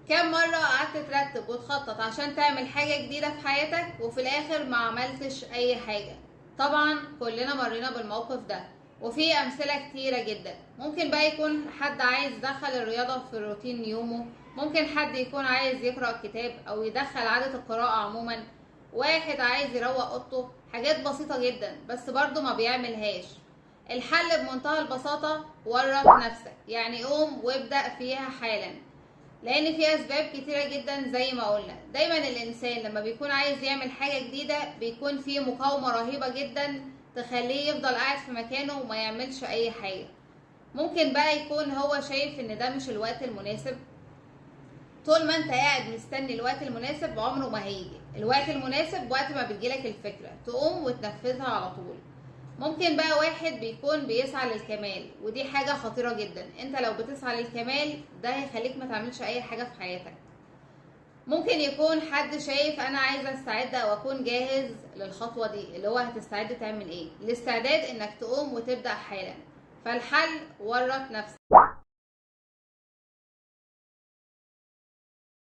كم مرة قعدت ترتب وتخطط عشان تعمل حاجة جديدة في حياتك وفي الآخر ما عملتش أي حاجة؟ طبعا كلنا مرينا بالموقف ده، وفي أمثلة كتيرة جدا. ممكن بقى يكون حد عايز يدخل الرياضة في روتين يومه، ممكن حد يكون عايز يقرأ كتاب أو يدخل عادة القراءة عموما، واحد عايز يروق أوضته. حاجات بسيطة جدا بس برضه ما بيعملهاش. الحل بمنتهى البساطة: ورط نفسك، يعني قوم وابدأ فيها حالا. لان في اسباب كتيره جدا زي ما قلنا. دايما الانسان لما بيكون عايز يعمل حاجه جديده بيكون في مقاومه رهيبه جدا تخليه يفضل قاعد في مكانه وما يعملش اي حاجه. ممكن بقى يكون هو شايف ان ده مش الوقت المناسب. طول ما انت قاعد مستني الوقت المناسب عمره ما هيجي. الوقت المناسب وقت ما بتجيلك الفكره تقوم وتنفذها على طول. ممكن بقى واحد بيكون بيسعى للكمال، ودي حاجة خطيرة جدا. انت لو بتسعى للكمال ده هيخليك ما تعملش اي حاجة في حياتك. ممكن يكون حد شايف انا عايزة استعد او اكون جاهز للخطوة دي، اللي هو هتستعد تعمل ايه؟ الاستعداد انك تقوم وتبدأ حالا. فالحل: ورط نفسك.